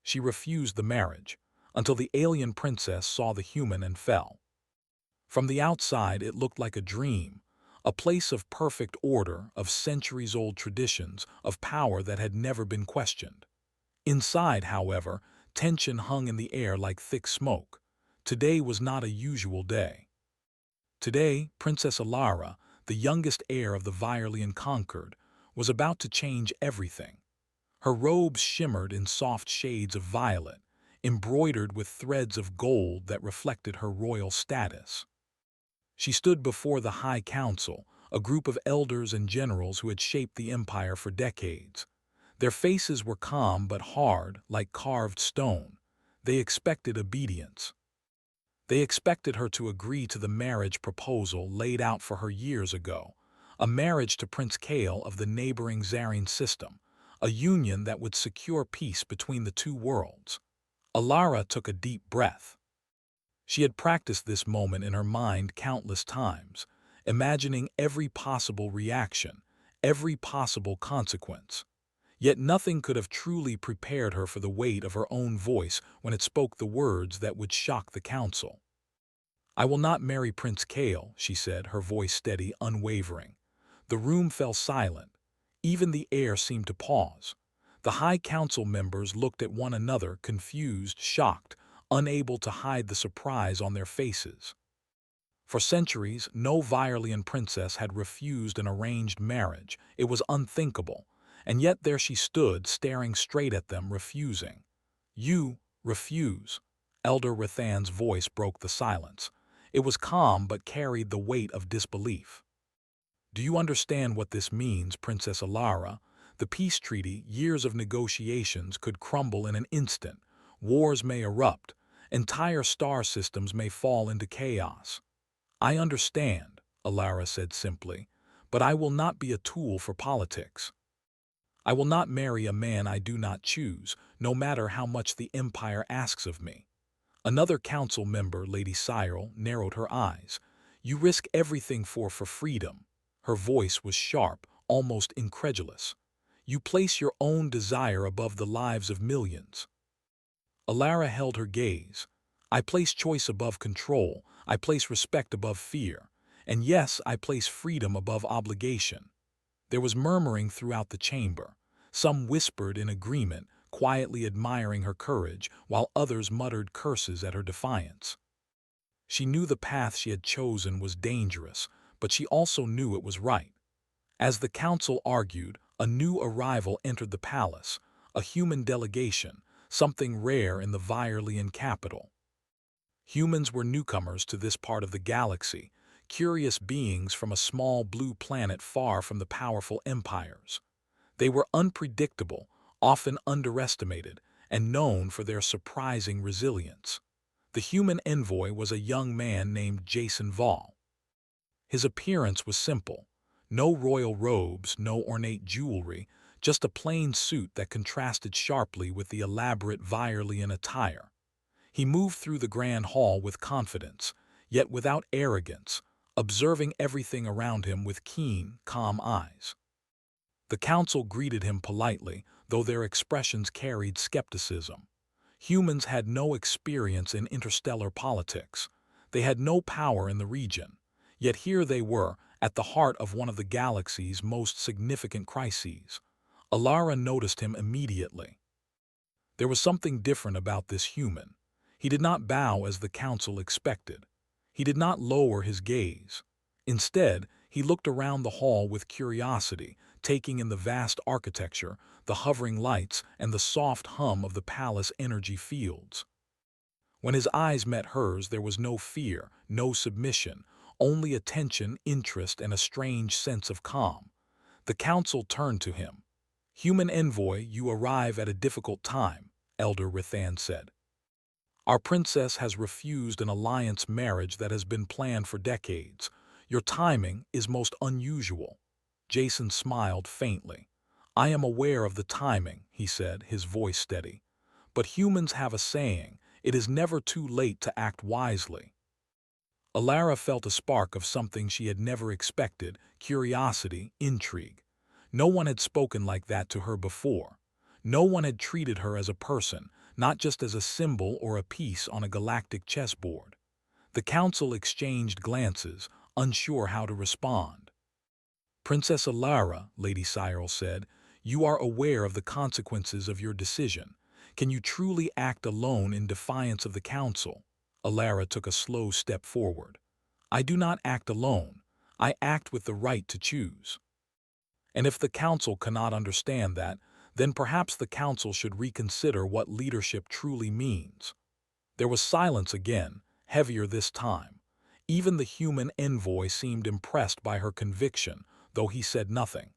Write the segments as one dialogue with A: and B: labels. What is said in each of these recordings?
A: She refused the marriage, until the alien princess saw the human and fell. From the outside, it looked like a dream, a place of perfect order, of centuries-old traditions, of power that had never been questioned. Inside, however, tension hung in the air like thick smoke. Today was not a usual day. Today, Princess Alara, the youngest heir of the Viorlian Conquered, was about to change everything. Her robes shimmered in soft shades of violet, embroidered with threads of gold that reflected her royal status. She stood before the High Council, a group of elders and generals who had shaped the empire for decades. Their faces were calm but hard, like carved stone. They expected obedience. They expected her to agree to the marriage proposal laid out for her years ago, a marriage to Prince Kael of the neighboring Zarine system, a union that would secure peace between the two worlds. Alara took a deep breath. She had practiced this moment in her mind countless times, imagining every possible reaction, every possible consequence. Yet nothing could have truly prepared her for the weight of her own voice when it spoke the words that would shock the council. "I will not marry Prince Kael," she said, her voice steady, unwavering. The room fell silent. Even the air seemed to pause. The High Council members looked at one another, confused, shocked, unable to hide the surprise on their faces. For centuries, no Viorlian princess had refused an arranged marriage. It was unthinkable. And yet there she stood, staring straight at them, refusing. "You refuse." Elder Rathan's voice broke the silence. It was calm but carried the weight of disbelief. "Do you understand what this means, Princess Alara? The peace treaty, years of negotiations, could crumble in an instant. Wars may erupt. Entire star systems may fall into chaos." "I understand," Alara said simply, "but I will not be a tool for politics. I will not marry a man I do not choose, no matter how much the Empire asks of me." Another council member, Lady Cyril, narrowed her eyes. "You risk everything for freedom." Her voice was sharp, almost incredulous. "You place your own desire above the lives of millions." Alara held her gaze. "I place choice above control. I place respect above fear. And yes, I place freedom above obligation." There was murmuring throughout the chamber. Some whispered in agreement, quietly admiring her courage, while others muttered curses at her defiance. She knew the path she had chosen was dangerous, but she also knew it was right. As the council argued, a new arrival entered the palace, a human delegation, something rare in the Viorlian capital. Humans were newcomers to this part of the galaxy, curious beings from a small blue planet far from the powerful empires. They were unpredictable, often underestimated, and known for their surprising resilience. The human envoy was a young man named Jason Vall. His appearance was simple. No royal robes, no ornate jewelry, just a plain suit that contrasted sharply with the elaborate Viorlian attire. He moved through the grand hall with confidence, yet without arrogance, observing everything around him with keen, calm eyes. The council greeted him politely, though their expressions carried skepticism. Humans had no experience in interstellar politics. They had no power in the region. Yet here they were, at the heart of one of the galaxy's most significant crises. Alara noticed him immediately. There was something different about this human. He did not bow as the council expected. He did not lower his gaze. Instead, he looked around the hall with curiosity, taking in the vast architecture, the hovering lights, and the soft hum of the palace energy fields. When his eyes met hers, there was no fear, no submission, only attention, interest, and a strange sense of calm. The council turned to him. "Human envoy, you arrive at a difficult time," Elder Rathan said. "Our princess has refused an alliance marriage that has been planned for decades. Your timing is most unusual." Jason smiled faintly. "I am aware of the timing," he said, his voice steady. "But humans have a saying, it is never too late to act wisely." Alara felt a spark of something she had never expected, curiosity, intrigue. No one had spoken like that to her before. No one had treated her as a person, not just as a symbol or a piece on a galactic chessboard. The council exchanged glances, unsure how to respond. Princess Alara, Lady Cyril said, you are aware of the consequences of your decision. Can you truly act alone in defiance of the council? Alara took a slow step forward. I do not act alone. I act with the right to choose. And if the council cannot understand that, then perhaps the council should reconsider what leadership truly means. There was silence again, heavier this time. Even the human envoy seemed impressed by her conviction, though he said nothing.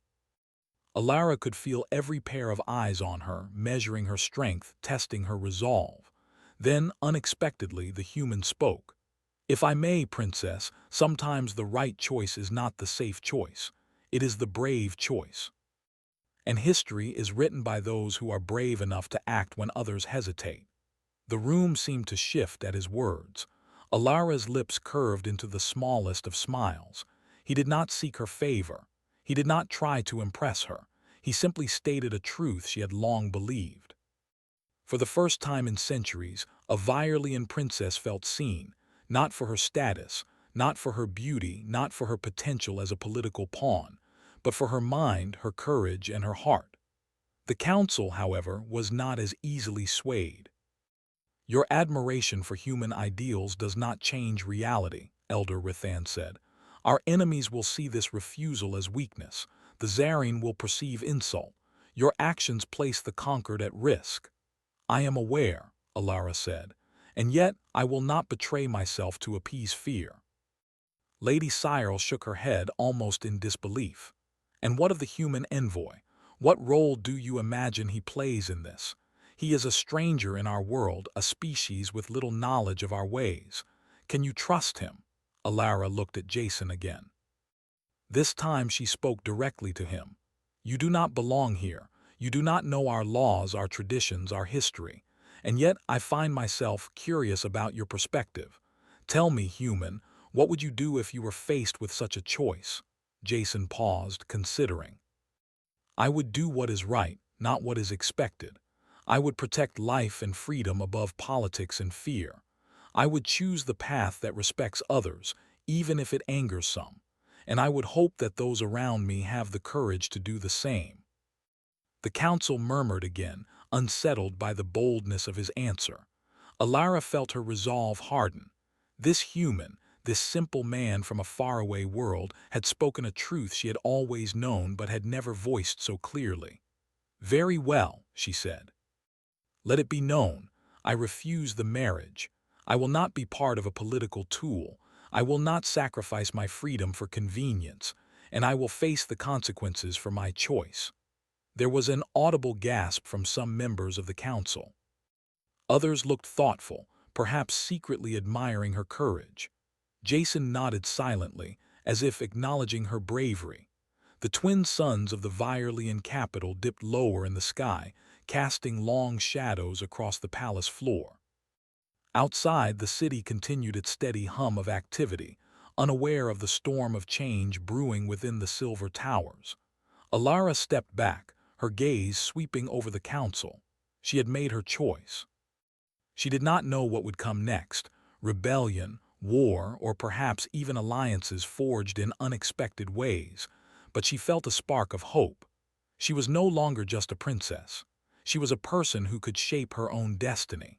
A: Alara could feel every pair of eyes on her, measuring her strength, testing her resolve. Then, unexpectedly, the human spoke. If I may, Princess, sometimes the right choice is not the safe choice. It is the brave choice. And history is written by those who are brave enough to act when others hesitate. The room seemed to shift at his words. Alara's lips curved into the smallest of smiles. He did not seek her favor. He did not try to impress her. He simply stated a truth she had long believed. For the first time in centuries, a Virealian princess felt seen, not for her status, not for her beauty, not for her potential as a political pawn, but for her mind, her courage, and her heart. The council, however, was not as easily swayed. Your admiration for human ideals does not change reality, Elder Rithan said. Our enemies will see this refusal as weakness. The Zarine will perceive insult. Your actions place the conquered at risk. I am aware, Alara said, and yet I will not betray myself to appease fear. Lady Cyril shook her head almost in disbelief. And what of the human envoy? What role do you imagine he plays in this? He is a stranger in our world, a species with little knowledge of our ways. Can you trust him? Alara looked at Jason again. This time she spoke directly to him. You do not belong here. You do not know our laws, our traditions, our history. And yet I find myself curious about your perspective. Tell me, human, what would you do if you were faced with such a choice? Jason paused, considering. I would do what is right, not what is expected. I would protect life and freedom above politics and fear. I would choose the path that respects others, even if it angers some. And I would hope that those around me have the courage to do the same. The council murmured again, unsettled by the boldness of his answer. Alara felt her resolve harden. This human, this simple man from a faraway world, had spoken a truth she had always known but had never voiced so clearly. Very well, she said. Let it be known, I refuse the marriage. I will not be part of a political tool. I will not sacrifice my freedom for convenience, and I will face the consequences for my choice. There was an audible gasp from some members of the council. Others looked thoughtful, perhaps secretly admiring her courage. Jason nodded silently, as if acknowledging her bravery. The twin suns of the Virealian capital dipped lower in the sky, casting long shadows across the palace floor. Outside, the city continued its steady hum of activity, unaware of the storm of change brewing within the silver towers. Alara stepped back, her gaze sweeping over the council. She had made her choice. She did not know what would come next: rebellion, war, or perhaps even alliances forged in unexpected ways, but she felt a spark of hope. She was no longer just a princess. She was a person who could shape her own destiny.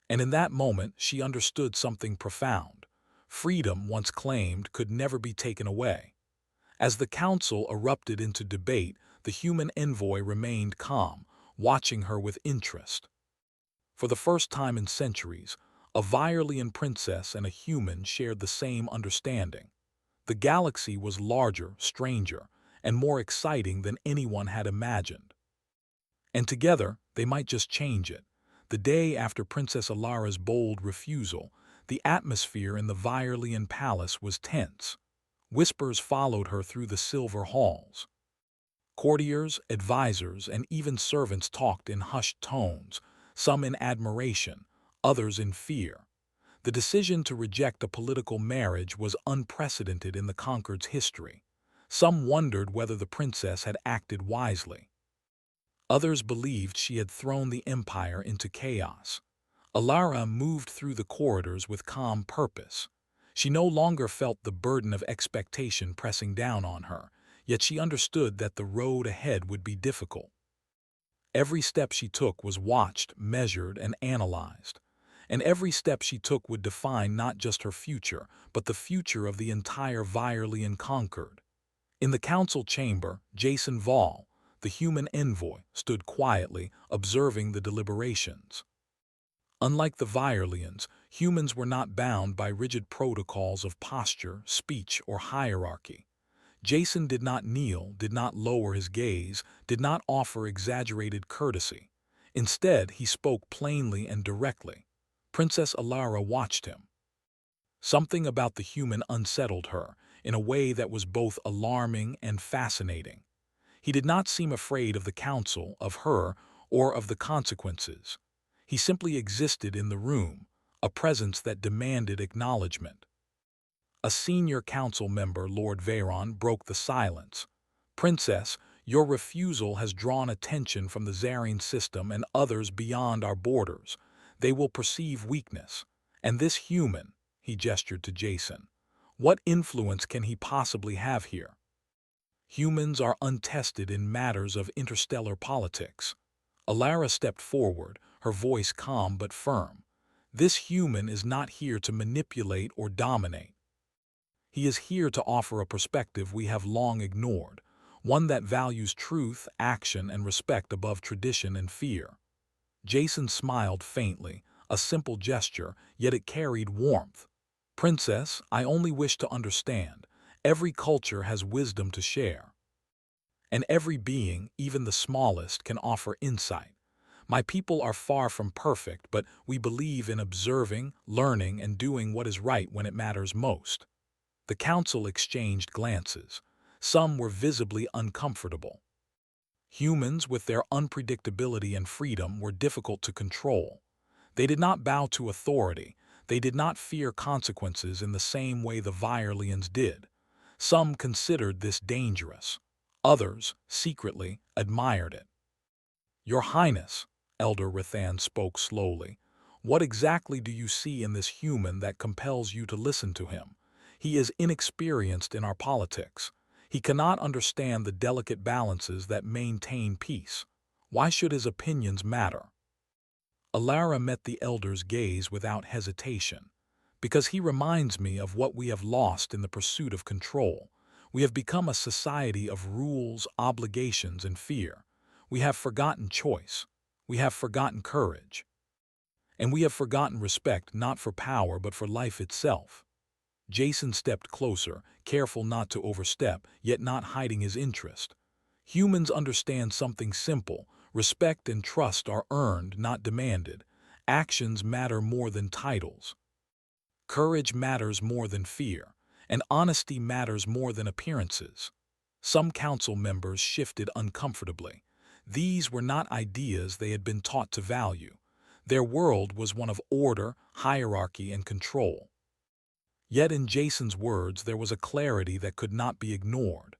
A: And in that moment, she understood something profound. Freedom, once claimed, could never be taken away. As the council erupted into debate, the human envoy remained calm, watching her with interest. For the first time in centuries, a Virealian princess and a human shared the same understanding. The galaxy was larger, stranger, and more exciting than anyone had imagined. And together, they might just change it. The day after Princess Alara's bold refusal, the atmosphere in the Virealian palace was tense. Whispers followed her through the silver halls. Courtiers, advisors, and even servants talked in hushed tones, some in admiration, others in fear. The decision to reject a political marriage was unprecedented in the conquered's history. Some wondered whether the princess had acted wisely. Others believed she had thrown the empire into chaos. Alara moved through the corridors with calm purpose. She no longer felt the burden of expectation pressing down on her, yet she understood that the road ahead would be difficult. Every step she took was watched, measured, and analyzed. And every step she took would define not just her future, but the future of the entire Virelian Concord. In the council chamber, Jason Vall, the human envoy, stood quietly, observing the deliberations. Unlike the Virelians, humans were not bound by rigid protocols of posture, speech, or hierarchy. Jason did not kneel, did not lower his gaze, did not offer exaggerated courtesy. Instead, he spoke plainly and directly. Princess Alara watched him. Something about the human unsettled her, in a way that was both alarming and fascinating. He did not seem afraid of the council, of her, or of the consequences. He simply existed in the room, a presence that demanded acknowledgement. A senior council member, Lord Veyron, broke the silence. Princess, your refusal has drawn attention from the Zarian system and others beyond our borders. They will perceive weakness. And this human, he gestured to Jason, what influence can he possibly have here? Humans are untested in matters of interstellar politics. Alara stepped forward, her voice calm but firm. This human is not here to manipulate or dominate. He is here to offer a perspective we have long ignored, one that values truth, action, and respect above tradition and fear. Jason smiled faintly, a simple gesture, yet it carried warmth. Princess, I only wish to understand. Every culture has wisdom to share. And every being, even the smallest, can offer insight. My people are far from perfect, but we believe in observing, learning, and doing what is right when it matters most. The council exchanged glances. Some were visibly uncomfortable. Humans, with their unpredictability and freedom, were difficult to control. They did not bow to authority. They did not fear consequences in the same way the Virelians did. Some considered this dangerous. Others, secretly, admired it. Your Highness, Elder Rathan spoke slowly, what exactly do you see in this human that compels you to listen to him? He is inexperienced in our politics. He cannot understand the delicate balances that maintain peace. Why should his opinions matter? Alara met the elder's gaze without hesitation. Because he reminds me of what we have lost in the pursuit of control. We have become a society of rules, obligations, and fear. We have forgotten choice. We have forgotten courage. And we have forgotten respect not for power but for life itself. Jason stepped closer, careful not to overstep, yet not hiding his interest. Humans understand something simple. Respect and trust are earned, not demanded. Actions matter more than titles. Courage matters more than fear, and honesty matters more than appearances. Some council members shifted uncomfortably. These were not ideas they had been taught to value. Their world was one of order, hierarchy, and control. Yet in Jason's words there was a clarity that could not be ignored.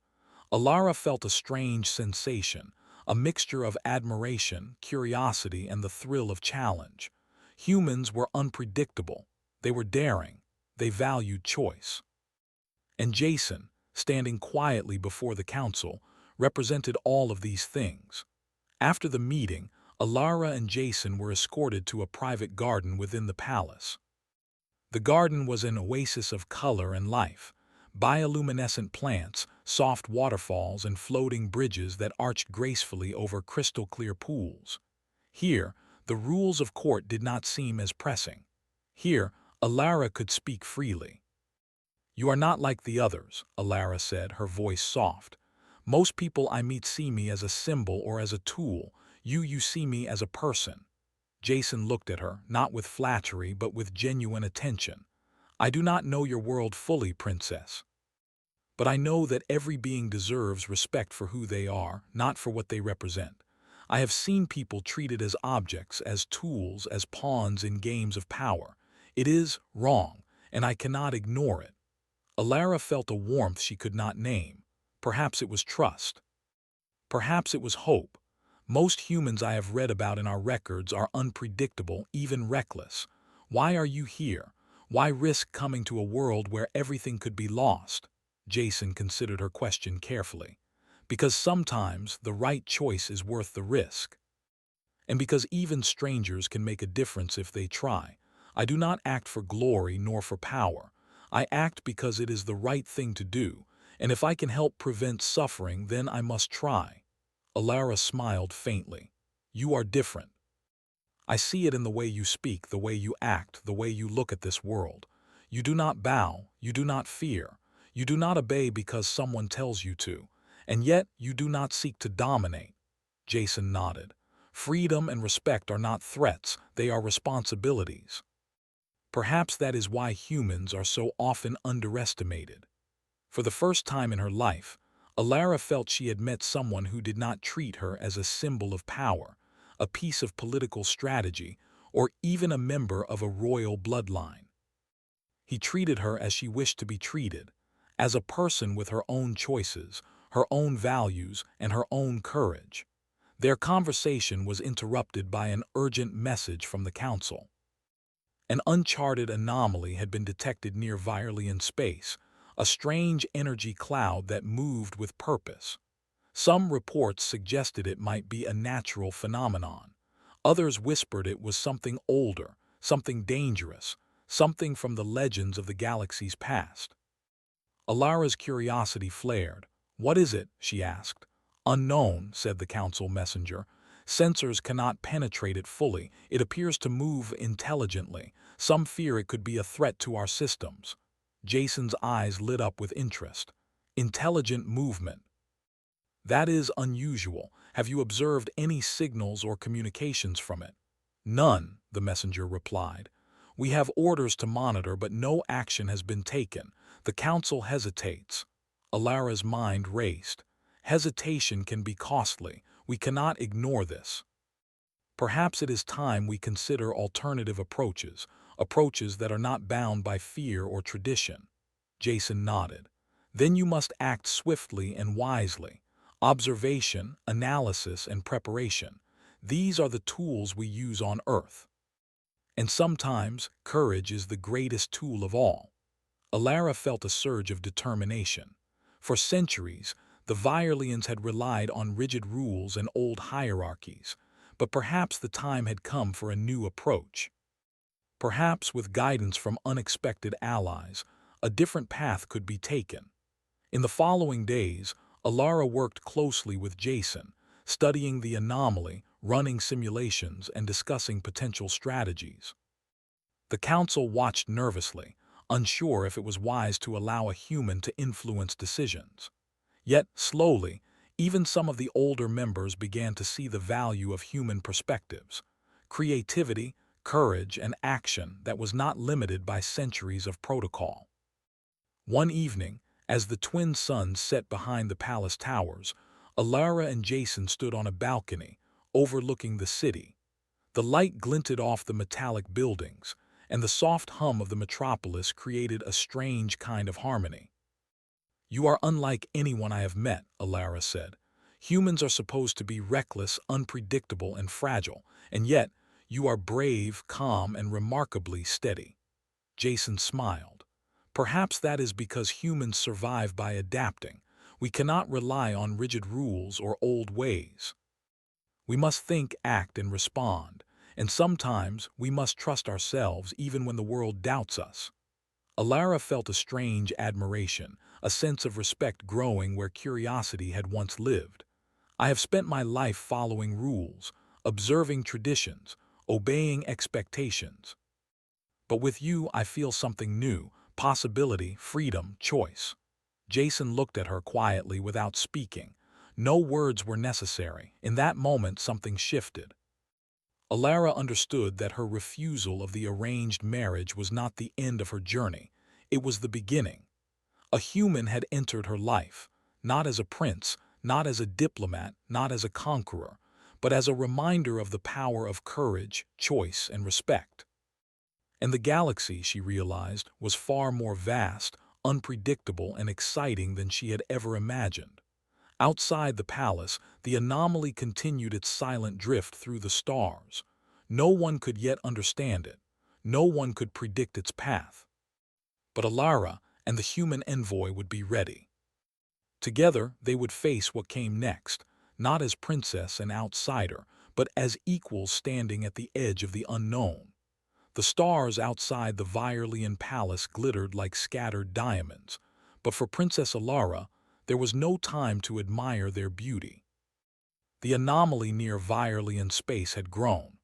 A: Alara felt a strange sensation, a mixture of admiration, curiosity, and the thrill of challenge. Humans were unpredictable. They were daring. They valued choice. And Jason, standing quietly before the council, represented all of these things. After the meeting, Alara and Jason were escorted to a private garden within the palace. The garden was an oasis of color and life. Bioluminescent plants, soft waterfalls, and floating bridges that arched gracefully over crystal-clear pools. Here, the rules of court did not seem as pressing. Here, Alara could speak freely. You are not like the others, Alara said, her voice soft. Most people I meet see me as a symbol or as a tool. You see me as a person. Jason looked at her, not with flattery but with genuine attention. I do not know your world fully, Princess. But I know that every being deserves respect for who they are, not for what they represent. I have seen people treated as objects, as tools, as pawns in games of power. It is wrong, and I cannot ignore it. Alara felt a warmth she could not name. Perhaps it was trust. Perhaps it was hope. Most humans I have read about in our records are unpredictable, even reckless. Why are you here? Why risk coming to a world where everything could be lost? Jason considered her question carefully. Because sometimes the right choice is worth the risk. And because even strangers can make a difference if they try. I do not act for glory nor for power. I act because it is the right thing to do, and if I can help prevent suffering, then I must try. Alara smiled faintly. You are different. I see it in the way you speak, the way you act, the way you look at this world. You do not bow, you do not fear, you do not obey because someone tells you to, and yet you do not seek to dominate. Jason nodded. Freedom and respect are not threats, they are responsibilities. Perhaps that is why humans are so often underestimated. For the first time in her life, Alara felt she had met someone who did not treat her as a symbol of power, a piece of political strategy, or even a member of a royal bloodline. He treated her as she wished to be treated, as a person with her own choices, her own values, and her own courage. Their conversation was interrupted by an urgent message from the council. An uncharted anomaly had been detected near Virelian space, a strange energy cloud that moved with purpose. Some reports suggested it might be a natural phenomenon. Others whispered it was something older, something dangerous, something from the legends of the galaxy's past. Alara's curiosity flared. What is it? She asked. Unknown, said the council messenger. Sensors cannot penetrate it fully. It appears to move intelligently. Some fear it could be a threat to our systems. Jason's eyes lit up with interest. Intelligent movement. That is unusual. Have you observed any signals or communications from it? None, the messenger replied. We have orders to monitor, but no action has been taken. The council hesitates. Alara's mind raced. Hesitation can be costly. We cannot ignore this. Perhaps it is time we consider alternative approaches, approaches that are not bound by fear or tradition. Jason nodded. Then you must act swiftly and wisely. Observation, analysis, and preparation. These are the tools we use on Earth. And sometimes, courage is the greatest tool of all. Alara felt a surge of determination. For centuries, the Virelians had relied on rigid rules and old hierarchies, but perhaps the time had come for a new approach. Perhaps with guidance from unexpected allies, a different path could be taken. In the following days, Alara worked closely with Jason, studying the anomaly, running simulations, and discussing potential strategies. The council watched nervously, unsure if it was wise to allow a human to influence decisions. Yet, slowly, even some of the older members began to see the value of human perspectives, creativity, courage, and action that was not limited by centuries of protocol. One evening, as the twin suns set behind the palace towers, Alara and Jason stood on a balcony, overlooking the city. The light glinted off the metallic buildings, and the soft hum of the metropolis created a strange kind of harmony. You are unlike anyone I have met, Alara said. Humans are supposed to be reckless, unpredictable, and fragile, and yet you are brave, calm, and remarkably steady. Jason smiled. Perhaps that is because humans survive by adapting. We cannot rely on rigid rules or old ways. We must think, act, and respond, and sometimes we must trust ourselves even when the world doubts us. Alara felt a strange admiration, a sense of respect growing where curiosity had once lived. I have spent my life following rules, observing traditions, obeying expectations. But with you, I feel something new, possibility, freedom, choice. Jason looked at her quietly without speaking. No words were necessary. In that moment, something shifted. Alara understood that her refusal of the arranged marriage was not the end of her journey. It was the beginning. A human had entered her life, not as a prince, not as a diplomat, not as a conqueror, but as a reminder of the power of courage, choice, and respect. And the galaxy, she realized, was far more vast, unpredictable, and exciting than she had ever imagined. Outside the palace, the anomaly continued its silent drift through the stars. No one could yet understand it. No one could predict its path. But Alara and the human envoy would be ready. Together, they would face what came next, not as princess and outsider, but as equals standing at the edge of the unknown. The stars outside the Virelian palace glittered like scattered diamonds, but for Princess Alara, there was no time to admire their beauty. The anomaly near Virelian space had grown.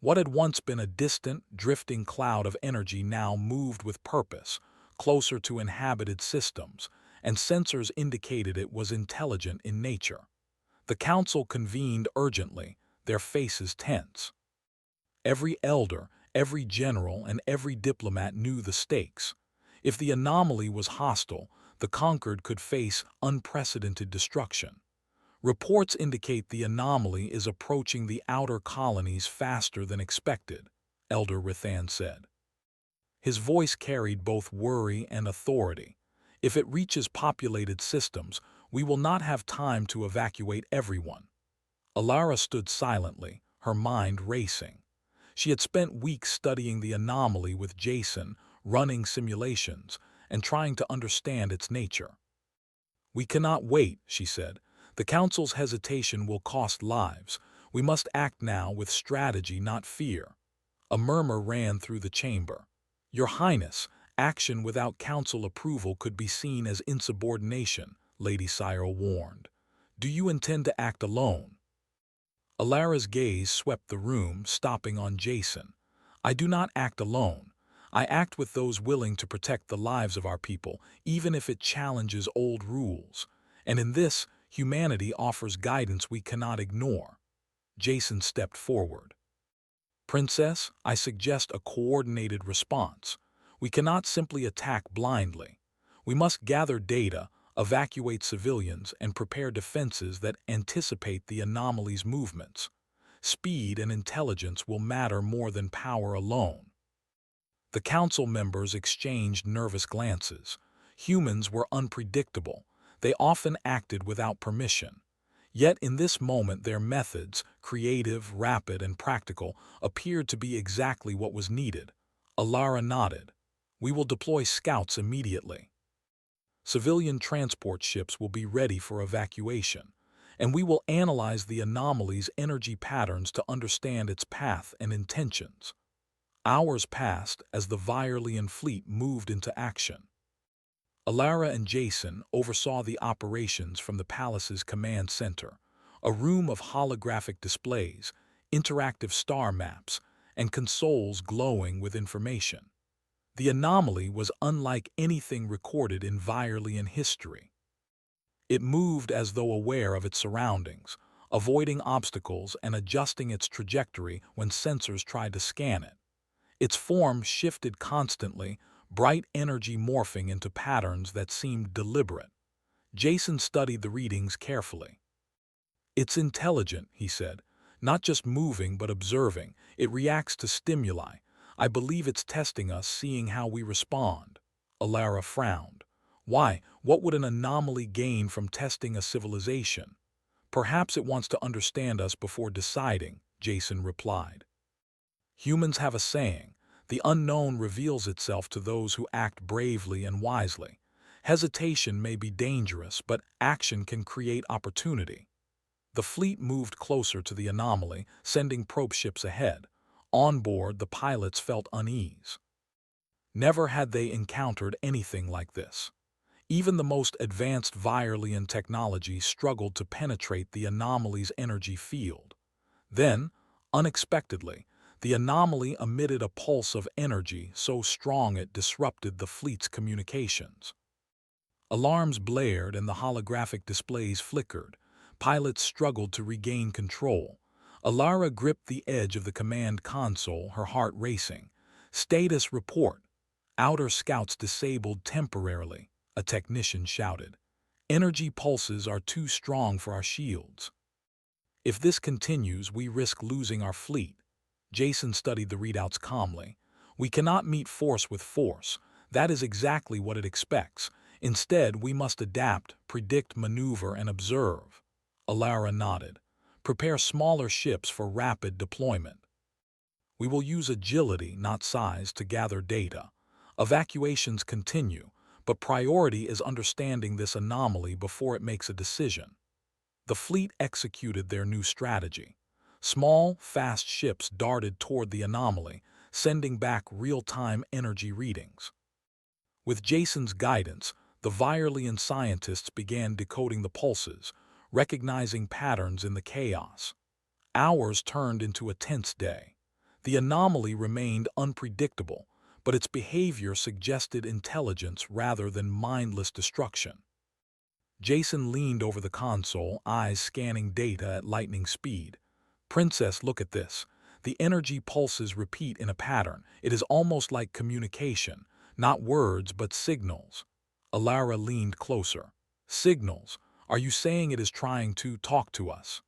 A: What had once been a distant, drifting cloud of energy now moved with purpose, closer to inhabited systems, and sensors indicated it was intelligent in nature. The council convened urgently, their faces tense. Every elder, every general, and every diplomat knew the stakes. If the anomaly was hostile, the conquered could face unprecedented destruction. Reports indicate the anomaly is approaching the outer colonies faster than expected, Elder Rithan said. His voice carried both worry and authority. If it reaches populated systems, we will not have time to evacuate everyone. Alara stood silently, her mind racing. She had spent weeks studying the anomaly with Jason, running simulations, and trying to understand its nature. "We cannot wait," she said. "The Council's hesitation will cost lives. We must act now with strategy, not fear." A murmur ran through the chamber. "Your Highness, action without Council approval could be seen as insubordination," Lady Cyril warned. "Do you intend to act alone?" Alara's gaze swept the room, stopping on Jason. "I do not act alone. I act with those willing to protect the lives of our people, even if it challenges old rules. And in this, humanity offers guidance we cannot ignore." Jason stepped forward. "Princess, I suggest a coordinated response. We cannot simply attack blindly. We must gather data, evacuate civilians, and prepare defenses that anticipate the anomaly's movements. Speed and intelligence will matter more than power alone." The council members exchanged nervous glances. Humans were unpredictable. They often acted without permission. Yet in this moment their methods, creative, rapid, and practical, appeared to be exactly what was needed. Alara nodded. "We will deploy scouts immediately. Civilian transport ships will be ready for evacuation, and we will analyze the anomaly's energy patterns to understand its path and intentions." Hours passed as the Virelian fleet moved into action. Alara and Jason oversaw the operations from the palace's command center, a room of holographic displays, interactive star maps, and consoles glowing with information. The anomaly was unlike anything recorded in Virelian history. It moved as though aware of its surroundings, avoiding obstacles and adjusting its trajectory when sensors tried to scan it. Its form shifted constantly, bright energy morphing into patterns that seemed deliberate. Jason studied the readings carefully. "It's intelligent," he said, "not just moving but observing. It reacts to stimuli. I believe it's testing us, seeing how we respond." Alara frowned. "Why? What would an anomaly gain from testing a civilization?" "Perhaps it wants to understand us before deciding," Jason replied. "Humans have a saying, 'The unknown reveals itself to those who act bravely and wisely.' Hesitation may be dangerous, but action can create opportunity." The fleet moved closer to the anomaly, sending probe ships ahead. On board, the pilots felt unease. Never had they encountered anything like this. Even the most advanced Virelian technology struggled to penetrate the anomaly's energy field. Then, unexpectedly, the anomaly emitted a pulse of energy so strong it disrupted the fleet's communications. Alarms blared and the holographic displays flickered. Pilots struggled to regain control. Alara gripped the edge of the command console, her heart racing. "Status report. Outer scouts disabled temporarily," a technician shouted. "Energy pulses are too strong for our shields. If this continues, we risk losing our fleet." Jason studied the readouts calmly. "We cannot meet force with force. That is exactly what it expects. Instead, we must adapt, predict, maneuver, and observe. Alara nodded. Prepare smaller ships for rapid deployment. We will use agility, not size, to gather data. Evacuations continue, but priority is understanding this anomaly before it makes a decision. The fleet executed their new strategy. Small, fast ships darted toward the anomaly, sending back real-time energy readings. With Jason's guidance, the Virelian scientists began decoding the pulses, recognizing patterns in the chaos. Hours turned into a tense day. The anomaly remained unpredictable, but its behavior suggested intelligence rather than mindless destruction. Jason leaned over the console, eyes scanning data at lightning speed. "Princess, look at this. The energy pulses repeat in a pattern. It is almost like communication, not words but signals." Alara leaned closer. "Signals? Are you saying it is trying to talk to us?"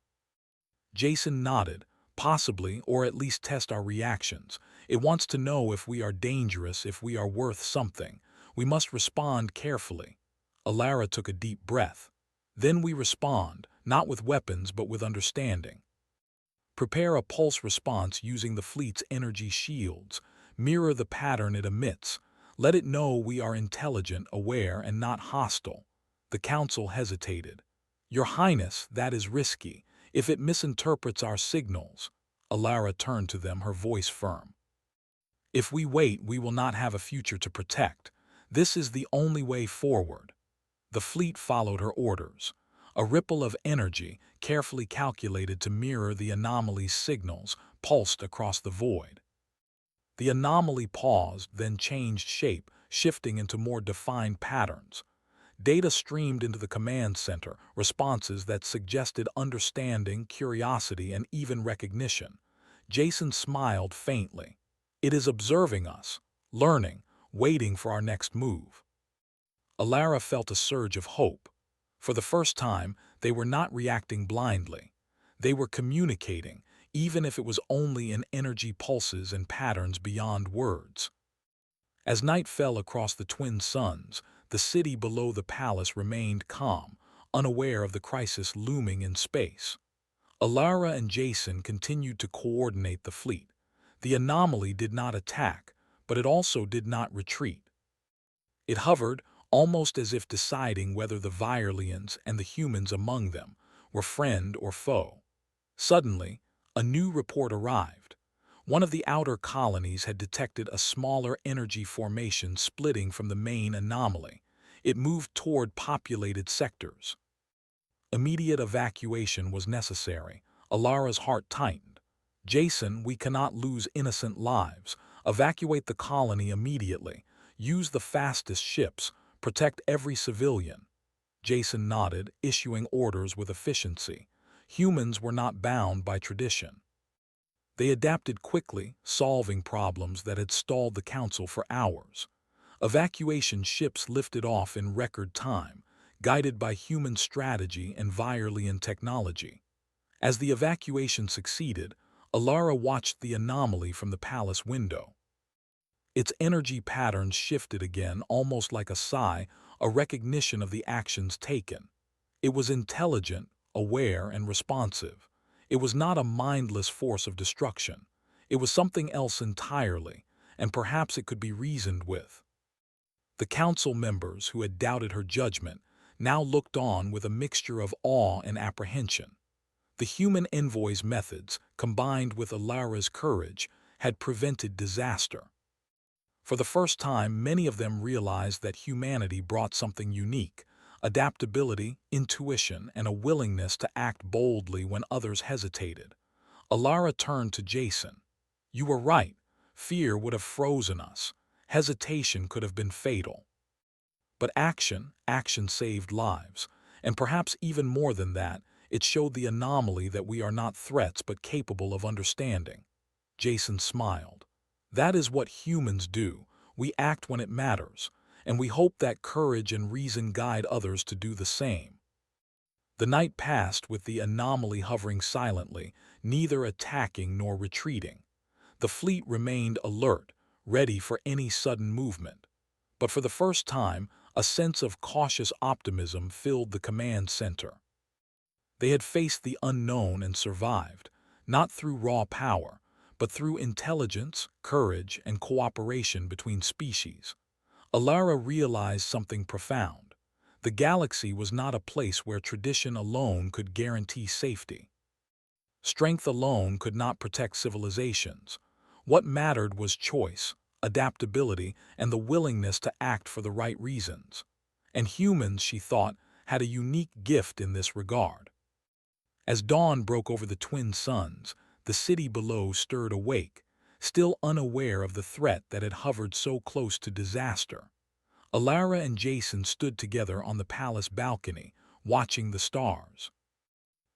A: Jason nodded. "Possibly, or at least test our reactions. It wants to know if we are dangerous, if we are worth something. We must respond carefully." Alara took a deep breath. "Then we respond, not with weapons but with understanding. Prepare a pulse response using the fleet's energy shields. Mirror the pattern it emits. Let it know we are intelligent, aware, and not hostile." The council hesitated. "Your Highness, that is risky. If it misinterprets our signals." Alara turned to them, her voice firm. "If we wait, we will not have a future to protect. This is the only way forward." The fleet followed her orders. A ripple of energy, carefully calculated to mirror the anomaly's signals, pulsed across the void. The anomaly paused, then changed shape, shifting into more defined patterns. Data streamed into the command center, responses that suggested understanding, curiosity, and even recognition. Jason smiled faintly. "It is observing us, learning, waiting for our next move." Alara felt a surge of hope. For the first time, they were not reacting blindly. They were communicating, even if it was only in energy pulses and patterns beyond words. As night fell across the twin suns, the city below the palace remained calm, unaware of the crisis looming in space. Alara and Jason continued to coordinate the fleet. The anomaly did not attack, but it also did not retreat. It hovered, almost as if deciding whether the Virelians and the humans among them were friend or foe. Suddenly, a new report arrived. One of the outer colonies had detected a smaller energy formation splitting from the main anomaly. It moved toward populated sectors. Immediate evacuation was necessary. Alara's heart tightened. "Jason, we cannot lose innocent lives. Evacuate the colony immediately. Use the fastest ships. Protect every civilian." Jason nodded, issuing orders with efficiency. Humans were not bound by tradition. They adapted quickly, solving problems that had stalled the council for hours. Evacuation ships lifted off in record time, guided by human strategy and Virelian technology. As the evacuation succeeded, Alara watched the anomaly from the palace window. Its energy patterns shifted again, almost like a sigh, a recognition of the actions taken. It was intelligent, aware, and responsive. It was not a mindless force of destruction. It was something else entirely, and perhaps it could be reasoned with. The council members, who had doubted her judgment, now looked on with a mixture of awe and apprehension. The human envoy's methods, combined with Alara's courage, had prevented disaster. For the first time, many of them realized that humanity brought something unique: adaptability, intuition, and a willingness to act boldly when others hesitated. Alara turned to Jason. "You were right. Fear would have frozen us. Hesitation could have been fatal. But action saved lives. And perhaps even more than that, it showed the anomaly that we are not threats but capable of understanding." Jason smiled. "That is what humans do. We act when it matters, and we hope that courage and reason guide others to do the same." The night passed with the anomaly hovering silently, neither attacking nor retreating. The fleet remained alert, ready for any sudden movement. But for the first time, A sense of cautious optimism filled the command center. They had faced the unknown and survived, not through raw power, but through intelligence, courage, and cooperation between species. Alara realized something profound. The galaxy was not a place where tradition alone could guarantee safety. Strength alone could not protect civilizations. What mattered was choice, adaptability, and the willingness to act for the right reasons. And humans, she thought, had a unique gift in this regard. As dawn broke over the twin suns, the city below stirred awake, still unaware of the threat that had hovered so close to disaster. Alara and Jason stood together on the palace balcony, watching the stars.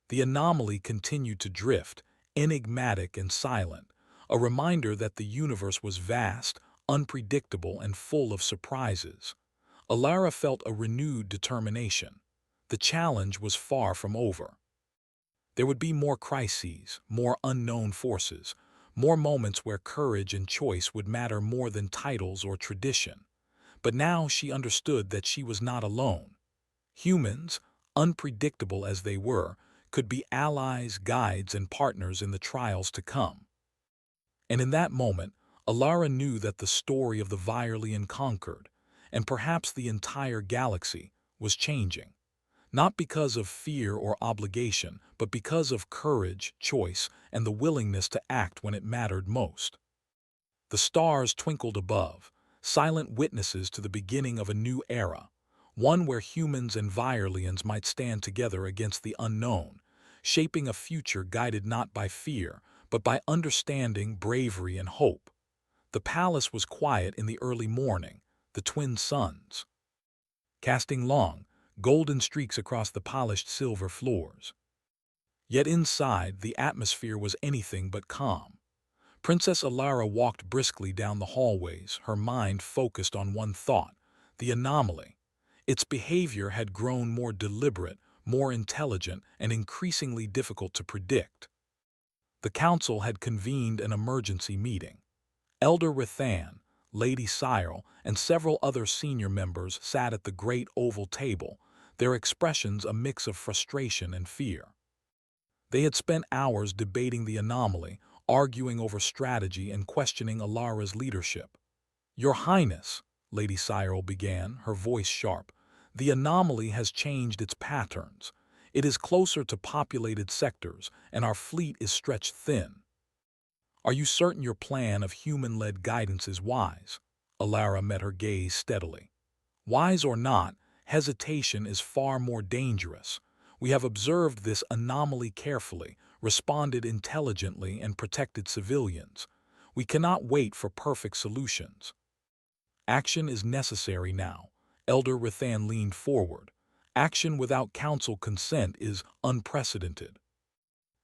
A: The anomaly continued to drift, enigmatic and silent, a reminder that the universe was vast, unpredictable, and full of surprises. Alara felt a renewed determination. The challenge was far from over. There would be more crises, more unknown forces, more moments where courage and choice would matter more than titles or tradition. But now she understood that she was not alone. Humans, unpredictable as they were, could be allies, guides, and partners in the trials to come. And in that moment, Alara knew that the story of the Virelian conquered, and perhaps the entire galaxy, was changing. Not because of fear or obligation, but because of courage, choice, and the willingness to act when it mattered most. The stars twinkled above, silent witnesses to the beginning of a new era, one where humans and Virelians might stand together against the unknown, shaping a future guided not by fear, but by understanding, bravery, and hope. The palace was quiet in the early morning, the twin suns casting long, golden streaks across the polished silver floors. Yet inside, the atmosphere was anything but calm. Princess Alara walked briskly down the hallways, her mind focused on one thought: the anomaly. Its behavior had grown more deliberate, more intelligent, and increasingly difficult to predict. The council had convened an emergency meeting. Elder Rathan, Lady Cyril, and several other senior members sat at the great oval table, their expressions a mix of frustration and fear. They had spent hours debating the anomaly, arguing over strategy and questioning Alara's leadership. "Your Highness," Lady Cyril began, her voice sharp, "the anomaly has changed its patterns. It is closer to populated sectors, and our fleet is stretched thin. Are you certain your plan of human-led guidance is wise?" Alara met her gaze steadily. "Wise or not, hesitation is far more dangerous. We have observed this anomaly carefully, responded intelligently, and protected civilians. We cannot wait for perfect solutions. Action is necessary now." Elder Rathan leaned forward. "Action without council consent is unprecedented.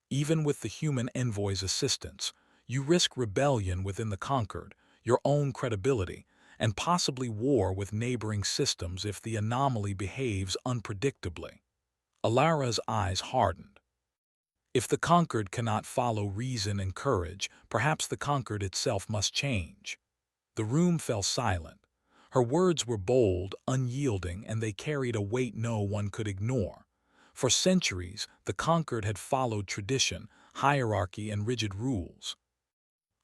A: Even with the human envoy's assistance, you risk rebellion within the conquered, your own credibility, and possibly war with neighboring systems if the anomaly behaves unpredictably." Alara's eyes hardened. If the conquered cannot follow reason and courage, perhaps the conquered itself must change. The room fell silent. Her words were bold, unyielding, and they carried a weight no one could ignore. For centuries, the conquered had followed tradition, hierarchy, and rigid rules.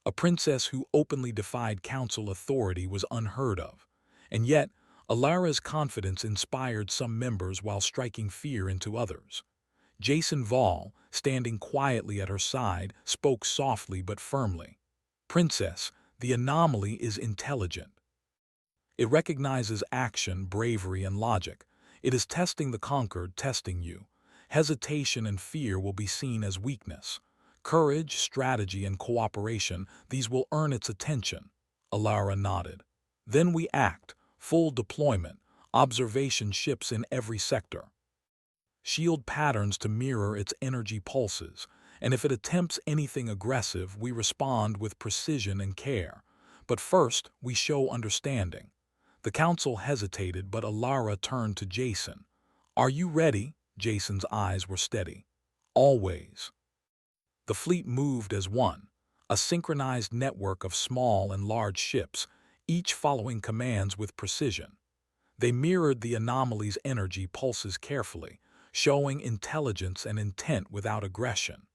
A: A princess who openly defied council authority was unheard of. And yet, Alara's confidence inspired some members while striking fear into others. Jason Vall, standing quietly at her side, spoke softly but firmly. "Princess, the anomaly is intelligent. It recognizes action, bravery, and logic. It is testing the conquered, testing you. Hesitation and fear will be seen as weakness. Courage, strategy, and cooperation, these will earn its attention." Alara nodded. "Then we act, full deployment, observation ships in every sector. Shield patterns to mirror its energy pulses, and if it attempts anything aggressive, we respond with precision and care. But first, we show understanding." The council hesitated, but Alara turned to Jason. "Are you ready?" Jason's eyes were steady. "Always." The fleet moved as one, a synchronized network of small and large ships, each following commands with precision. They mirrored the anomaly's energy pulses carefully, showing intelligence and intent without aggression.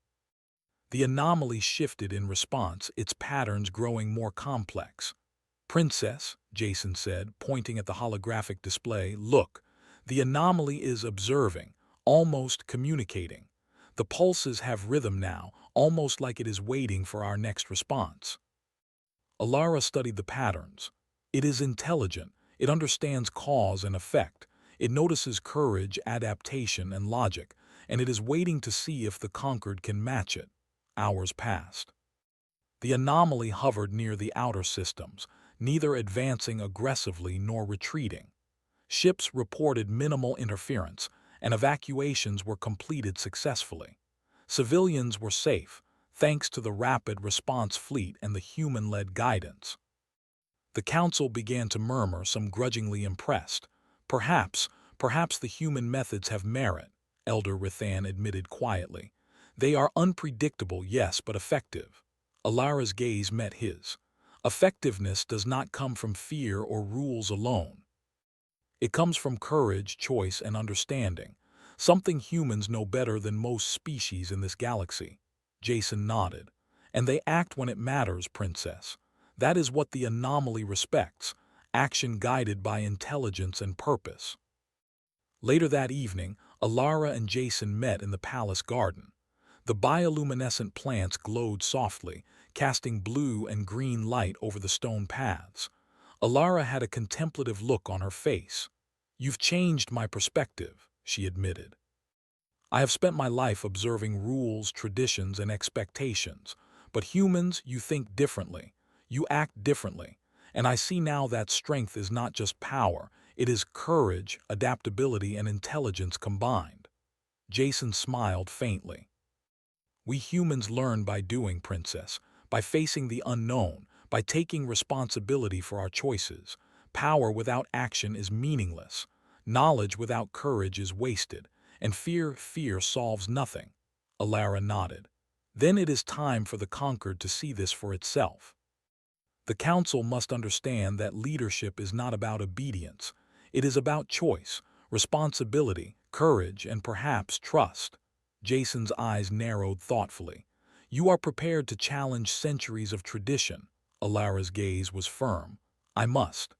A: The anomaly shifted in response, its patterns growing more complex. "Princess," Jason said, pointing at the holographic display, "look, the anomaly is observing, almost communicating. The pulses have rhythm now, almost like it is waiting for our next response." Alara studied the patterns. It is intelligent, it understands cause and effect, it notices courage, adaptation, and logic, and it is waiting to see if the conquered can match it. Hours passed. The anomaly hovered near the outer systems, neither advancing aggressively nor retreating. Ships reported minimal interference, and evacuations were completed successfully. Civilians were safe, thanks to the rapid response fleet and the human-led guidance. The council began to murmur, some grudgingly impressed. Perhaps the human methods have merit," Elder Rithan admitted quietly. "They are unpredictable, yes, but effective." Alara's gaze met his. "Effectiveness does not come from fear or rules alone. It comes from courage, choice, and understanding, something humans know better than most species in this galaxy." Jason nodded. "And they act when it matters, Princess. That is what the anomaly respects, action guided by intelligence and purpose." Later that evening, Alara and Jason met in the palace garden. The bioluminescent plants glowed softly, casting blue and green light over the stone paths. Alara had a contemplative look on her face. "You've changed my perspective," she admitted. "I have spent my life observing rules, traditions, and expectations. But humans, you think differently. You act differently. And I see now that strength is not just power, it is courage, adaptability, and intelligence combined." Jason smiled faintly. "We humans learn by doing, Princess, by facing the unknown, by taking responsibility for our choices. Power without action is meaningless. Knowledge without courage is wasted. And fear solves nothing." Alara nodded. "Then it is time for the conquered to see this for itself. The council must understand that leadership is not about obedience. It is about choice, responsibility, courage, and perhaps trust." Jason's eyes narrowed thoughtfully. "You are prepared to challenge centuries of tradition." Alara's gaze was firm. "I must.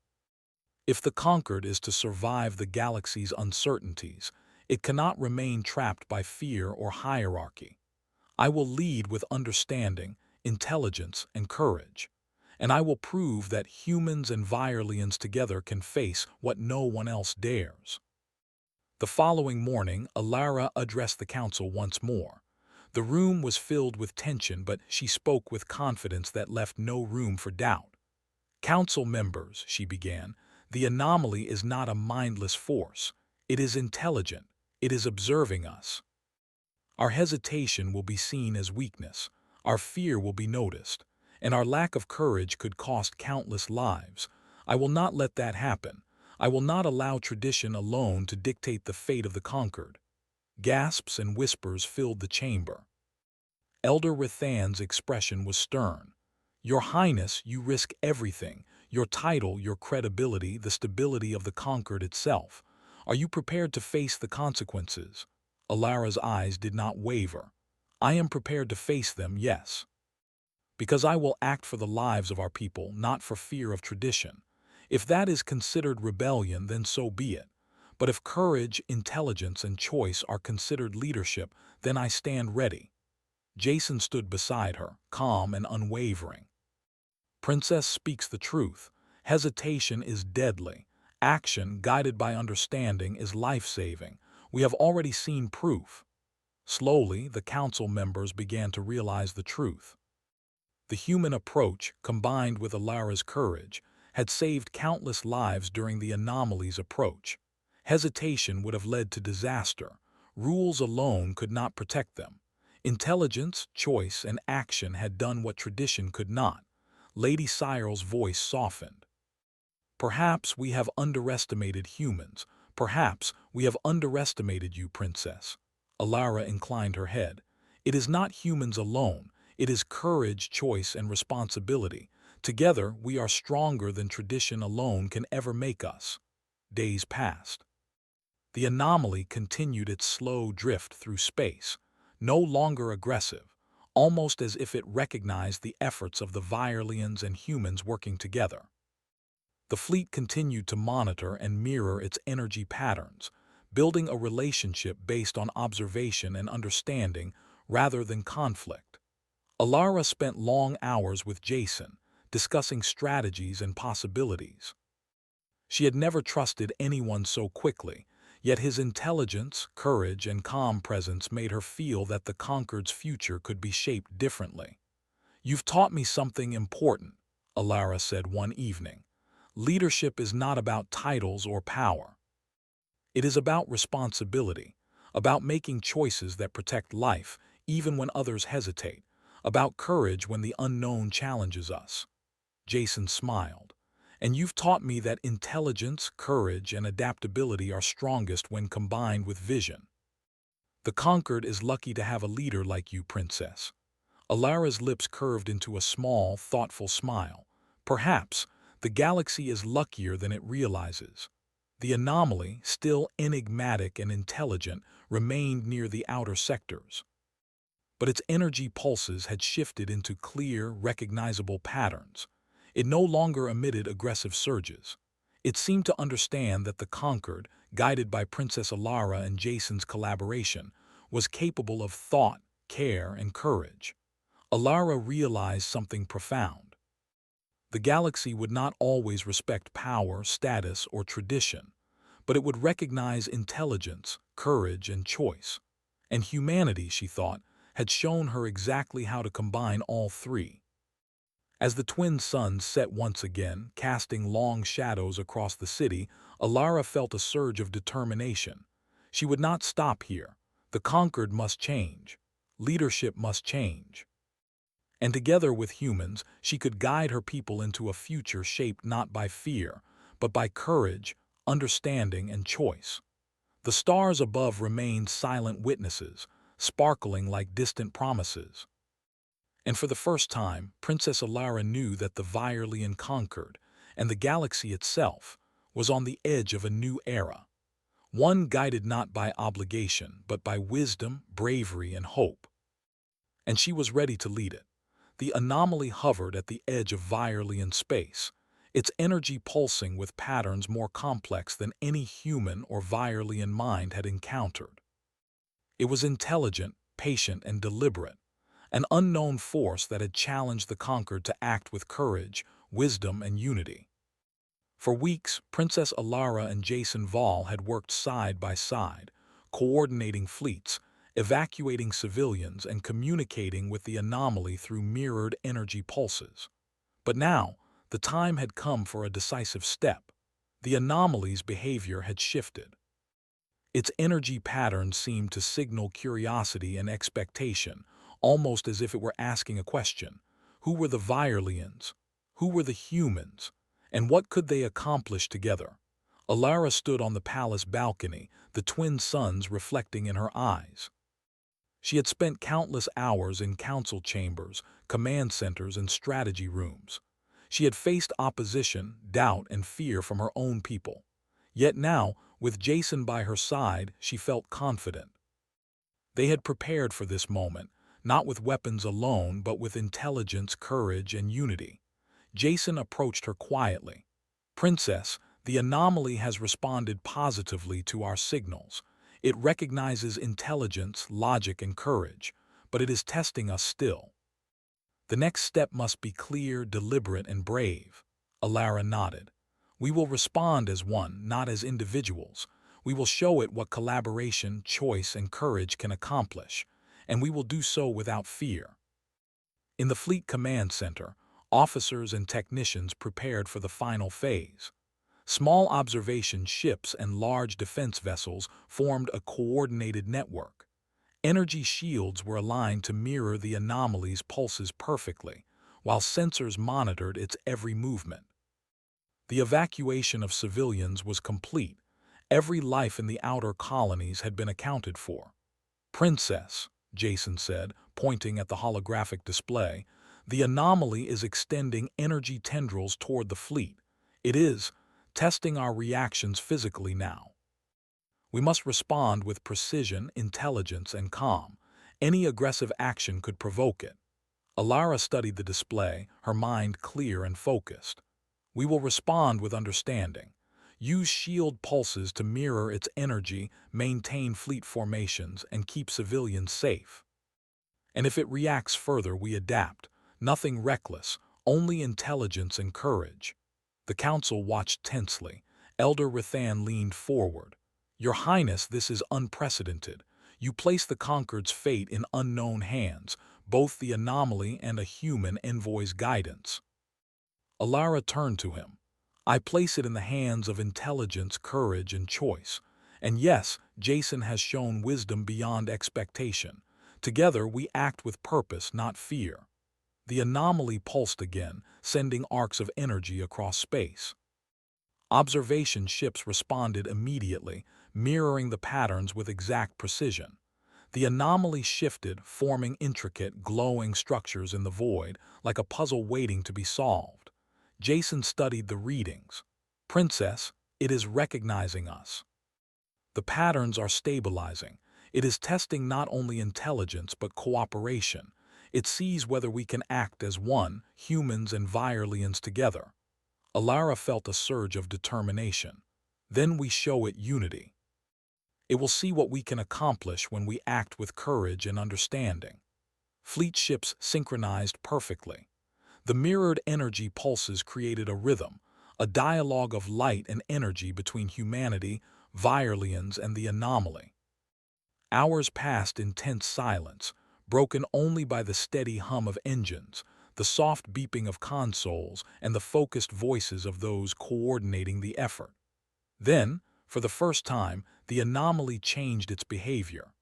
A: If the conquered is to survive the galaxy's uncertainties, it cannot remain trapped by fear or hierarchy. I will lead with understanding, intelligence, and courage. And I will prove that humans and Virelians together can face what no one else dares." The following morning, Alara addressed the council once more. The room was filled with tension, but she spoke with confidence that left no room for doubt. "Council members," she began, "the anomaly is not a mindless force. It is intelligent. It is observing us. Our hesitation will be seen as weakness. Our fear will be noticed. And our lack of courage could cost countless lives. I will not let that happen. I will not allow tradition alone to dictate the fate of the conquered." Gasps and whispers filled the chamber. Elder Rithan's expression was stern. "Your Highness, you risk everything. Your title, your credibility, the stability of the conquered itself. Are you prepared to face the consequences?" Alara's eyes did not waver. "I am prepared to face them, yes. Because I will act for the lives of our people, not for fear of tradition. If that is considered rebellion, then so be it. But if courage, intelligence, and choice are considered leadership, then I stand ready." Jason stood beside her, calm and unwavering. "Princess speaks the truth. Hesitation is deadly. Action, guided by understanding, is life-saving. We have already seen proof." Slowly, the council members began to realize the truth. The human approach, combined with Alara's courage, had saved countless lives during the anomaly's approach. Hesitation would have led to disaster. Rules alone could not protect them. Intelligence, choice, and action had done what tradition could not. Lady Cyril's voice softened. "Perhaps we have underestimated humans. Perhaps we have underestimated you, Princess." Alara inclined her head. "It is not humans alone. It is courage, choice, and responsibility. Together, we are stronger than tradition alone can ever make us." Days passed. The anomaly continued its slow drift through space, no longer aggressive, almost as if it recognized the efforts of the Virelians and humans working together. The fleet continued to monitor and mirror its energy patterns, building a relationship based on observation and understanding rather than conflict. Alara spent long hours with Jason, discussing strategies and possibilities. She had never trusted anyone so quickly, yet his intelligence, courage, and calm presence made her feel that the Conquered's future could be shaped differently. "You've taught me something important," Alara said one evening. "Leadership is not about titles or power. It is about responsibility, about making choices that protect life, even when others hesitate, about courage when the unknown challenges us." Jason smiled. "And you've taught me that intelligence, courage, and adaptability are strongest when combined with vision. The Conquered is lucky to have a leader like you, Princess." Alara's lips curved into a small, thoughtful smile. "Perhaps the galaxy is luckier than it realizes." The anomaly, still enigmatic and intelligent, remained near the outer sectors. But its energy pulses had shifted into clear, recognizable patterns. It no longer emitted aggressive surges. It seemed to understand that the Conquered, guided by Princess Alara and Jason's collaboration, was capable of thought, care, and courage. Alara realized something profound. The galaxy would not always respect power, status, or tradition, but it would recognize intelligence, courage, and choice. And humanity, she thought, had shown her exactly how to combine all three. As the twin suns set once again, casting long shadows across the city, Alara felt a surge of determination. She would not stop here. The Conquered must change. Leadership must change. And together with humans, she could guide her people into a future shaped not by fear, but by courage, understanding, and choice. The stars above remained silent witnesses, sparkling like distant promises. And for the first time, Princess Alara knew that the Virelian Conquered, and the galaxy itself, was on the edge of a new era. One guided not by obligation, but by wisdom, bravery, and hope. And she was ready to lead it. The anomaly hovered at the edge of Virelian space, its energy pulsing with patterns more complex than any human or Virelian mind had encountered. It was intelligent, patient, and deliberate, an unknown force that had challenged the Conquered to act with courage, wisdom, and unity. For weeks, Princess Alara and Jason Vall had worked side by side, coordinating fleets, evacuating civilians, and communicating with the anomaly through mirrored energy pulses. But now, the time had come for a decisive step. The anomaly's behavior had shifted. Its energy pattern seemed to signal curiosity and expectation, almost as if it were asking a question. Who were the Virelians? Who were the humans? And what could they accomplish together? Alara stood on the palace balcony, the twin suns reflecting in her eyes. She had spent countless hours in council chambers, command centers, and strategy rooms. She had faced opposition, doubt, and fear from her own people. Yet now, with Jason by her side, she felt confident. They had prepared for this moment, not with weapons alone, but with intelligence, courage, and unity. Jason approached her quietly. "Princess, the anomaly has responded positively to our signals. It recognizes intelligence, logic, and courage, but it is testing us still. The next step must be clear, deliberate, and brave." Alara nodded. "We will respond as one, not as individuals. We will show it what collaboration, choice, and courage can accomplish, and we will do so without fear." In the Fleet Command Center, officers and technicians prepared for the final phase. Small observation ships and large defense vessels formed a coordinated network. Energy shields were aligned to mirror the anomaly's pulses perfectly, while sensors monitored its every movement. The evacuation of civilians was complete. Every life in the outer colonies had been accounted for. "Princess," Jason said, pointing at the holographic display, "the anomaly is extending energy tendrils toward the fleet. It is testing our reactions physically now. We must respond with precision, intelligence, and calm. Any aggressive action could provoke it. Alara studied the display, her mind clear and focused. We will respond with understanding. Use shield pulses to mirror its energy, maintain fleet formations, and keep civilians safe. And if it reacts further, we adapt. Nothing reckless, only intelligence and courage. The council watched tensely. Elder Rathan leaned forward. Your Highness, this is unprecedented. You place the Conquered's fate in unknown hands, both the anomaly and a human envoy's guidance. Alara turned to him. I place it in the hands of intelligence, courage, and choice. And yes, Jason has shown wisdom beyond expectation. Together, we act with purpose, not fear. The anomaly pulsed again, sending arcs of energy across space. Observation ships responded immediately, mirroring the patterns with exact precision. The anomaly shifted, forming intricate, glowing structures in the void, like a puzzle waiting to be solved. Jason studied the readings. Princess, it is recognizing us. The patterns are stabilizing. It is testing not only intelligence but cooperation. It sees whether we can act as one, humans and Virelians together. Alara felt a surge of determination. Then we show it unity. It will see what we can accomplish when we act with courage and understanding. Fleet ships synchronized perfectly. The mirrored energy pulses created a rhythm, a dialogue of light and energy between humanity, Virelians, and the anomaly. Hours passed in tense silence, broken only by the steady hum of engines, the soft beeping of consoles, and the focused voices of those coordinating the effort. Then, for the first time, the anomaly changed its behavior.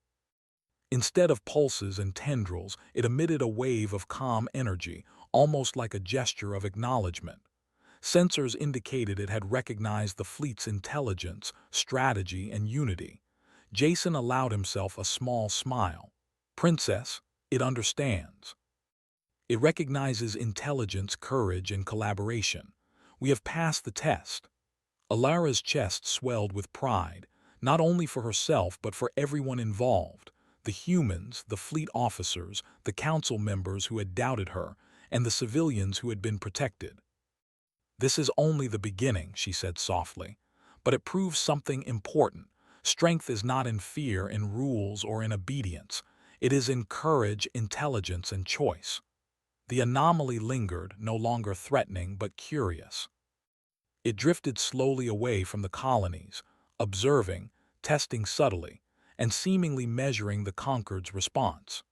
A: Instead of pulses and tendrils, it emitted a wave of calm energy, almost like a gesture of acknowledgement. Sensors indicated it had recognized the fleet's intelligence, strategy, and unity. Jason allowed himself a small smile. Princess, it understands. It recognizes intelligence, courage, and collaboration. We have passed the test. Alara's chest swelled with pride, not only for herself but for everyone involved. The humans, the fleet officers, the council members who had doubted her, and the civilians who had been protected. This is only the beginning, she said softly, but it proves something important. Strength is not in fear, in rules, or in obedience. It is in courage, intelligence, and choice. The anomaly lingered, no longer threatening but curious. It drifted slowly away from the colonies, observing, testing subtly, and seemingly measuring the Conquered's response.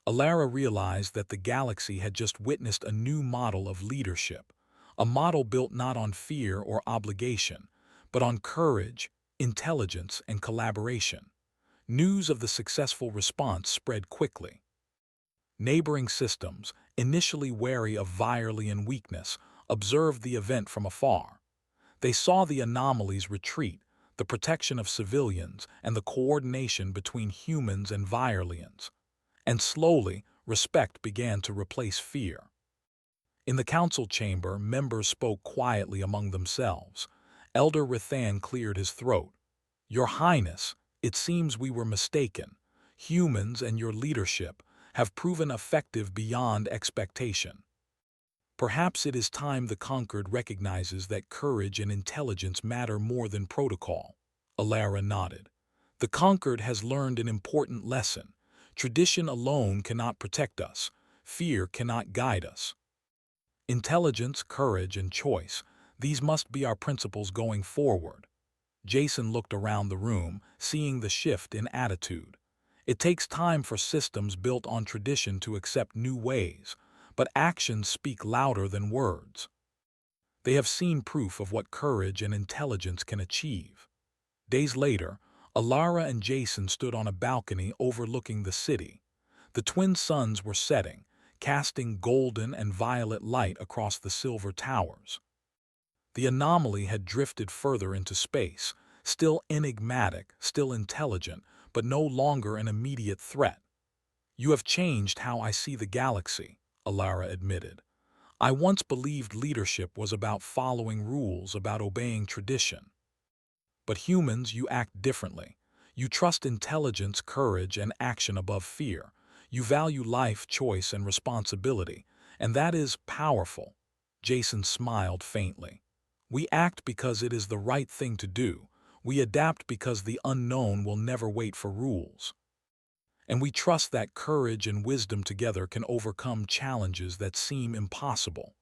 A: Alara realized that the galaxy had just witnessed a new model of leadership, a model built not on fear or obligation, but on courage, intelligence, and collaboration. News of the successful response spread quickly. Neighboring systems, initially wary of Virelian weakness, observed the event from afar. They saw the anomalies retreat, the protection of civilians, and the coordination between humans and Virelians. And slowly, respect began to replace fear. In the council chamber, members spoke quietly among themselves. Elder Rathan cleared his throat. Your Highness, it seems we were mistaken. Humans and your leadership have proven effective beyond expectation. Perhaps it is time the Conquered recognizes that courage and intelligence matter more than protocol. Alara nodded. The Conquered has learned an important lesson. Tradition alone cannot protect us. Fear cannot guide us. Intelligence, courage, and choice, these must be our principles going forward. Jason looked around the room, seeing the shift in attitude. It takes time for systems built on tradition to accept new ways, but actions speak louder than words. They have seen proof of what courage and intelligence can achieve. Days later, Alara and Jason stood on a balcony overlooking the city. The twin suns were setting, casting golden and violet light across the silver towers. The anomaly had drifted further into space, still enigmatic, still intelligent, but no longer an immediate threat. You have changed how I see the galaxy, Alara admitted. I once believed leadership was about following rules, about obeying tradition. But humans, you act differently. You trust intelligence, courage, and action above fear. You value life, choice, and responsibility. And that is powerful. Jason smiled faintly. We act because it is the right thing to do. We adapt because the unknown will never wait for rules. And we trust that courage and wisdom together can overcome challenges that seem impossible.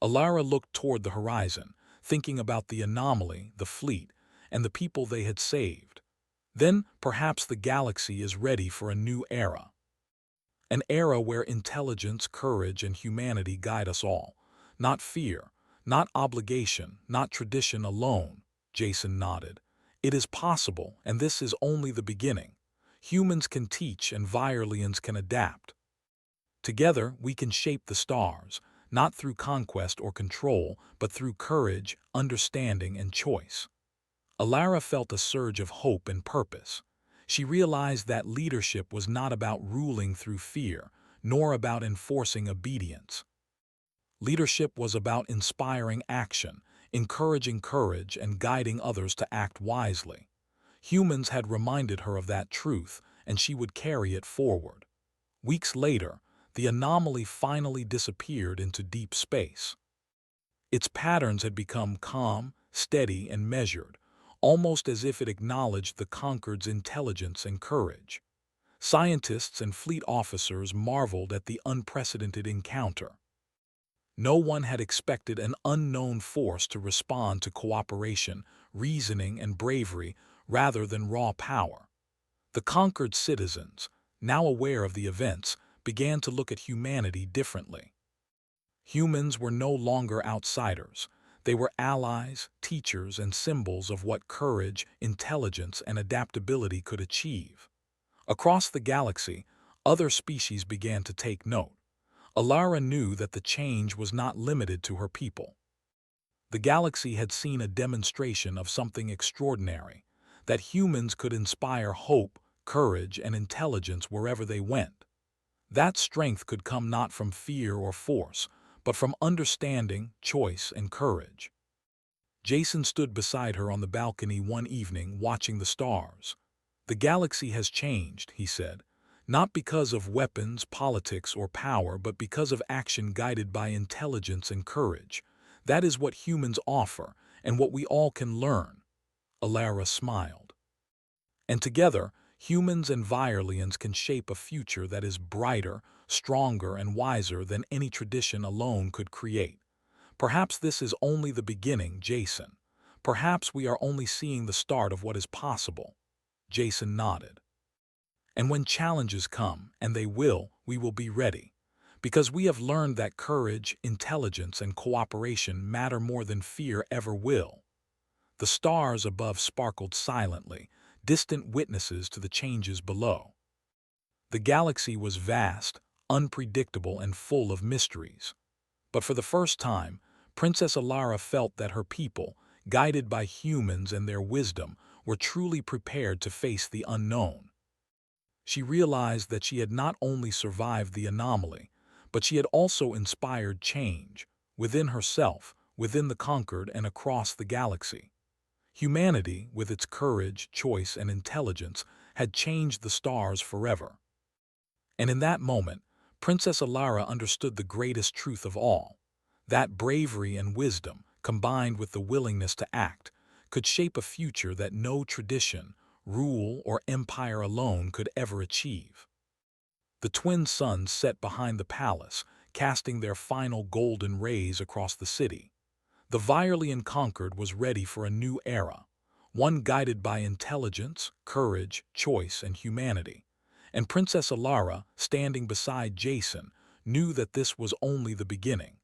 A: Alara looked toward the horizon, thinking about the anomaly, the fleet, and the people they had saved. Then, perhaps the galaxy is ready for a new era. An era where intelligence, courage, and humanity guide us all. Not fear, not obligation, not tradition alone. Jason nodded. It is possible, and this is only the beginning. Humans can teach and Virelians can adapt. Together, we can shape the stars, not through conquest or control, but through courage, understanding, and choice. Alara felt a surge of hope and purpose. She realized that leadership was not about ruling through fear, nor about enforcing obedience. Leadership was about inspiring action, encouraging courage, and guiding others to act wisely. Humans had reminded her of that truth, and she would carry it forward. Weeks later, the anomaly finally disappeared into deep space. Its patterns had become calm, steady, and measured, almost as if it acknowledged the Concord's intelligence and courage. Scientists and fleet officers marveled at the unprecedented encounter. No one had expected an unknown force to respond to cooperation, reasoning, and bravery rather than raw power. The conquered citizens, now aware of the events, began to look at humanity differently. Humans were no longer outsiders. They were allies, teachers, and symbols of what courage, intelligence, and adaptability could achieve. Across the galaxy, other species began to take note. Alara knew that the change was not limited to her people. The galaxy had seen a demonstration of something extraordinary, that humans could inspire hope, courage, and intelligence wherever they went. That strength could come not from fear or force, but from understanding, choice, and courage. Jason stood beside her on the balcony one evening, watching the stars. The galaxy has changed, he said, not because of weapons, politics, or power, but because of action guided by intelligence and courage. That is what humans offer, and what we all can learn. Alara smiled. And together, humans and Virelians can shape a future that is brighter, stronger, and wiser than any tradition alone could create. Perhaps this is only the beginning, Jason. Perhaps we are only seeing the start of what is possible. Jason nodded. And when challenges come, and they will, we will be ready. Because we have learned that courage, intelligence, and cooperation matter more than fear ever will. The stars above sparkled silently, distant witnesses to the changes below. The galaxy was vast, unpredictable, and full of mysteries. But for the first time, Princess Alara felt that her people, guided by humans and their wisdom, were truly prepared to face the unknown. She realized that she had not only survived the anomaly, but she had also inspired change, within herself, within the conquered, and across the galaxy. Humanity, with its courage, choice, and intelligence, had changed the stars forever. And in that moment, Princess Alara understood the greatest truth of all, that bravery and wisdom, combined with the willingness to act, could shape a future that no tradition, rule, or empire alone could ever achieve. The twin suns set behind the palace, casting their final golden rays across the city. The Virelian conquered was ready for a new era, one guided by intelligence, courage, choice, and humanity. And Princess Alara, standing beside Jason, knew that this was only the beginning.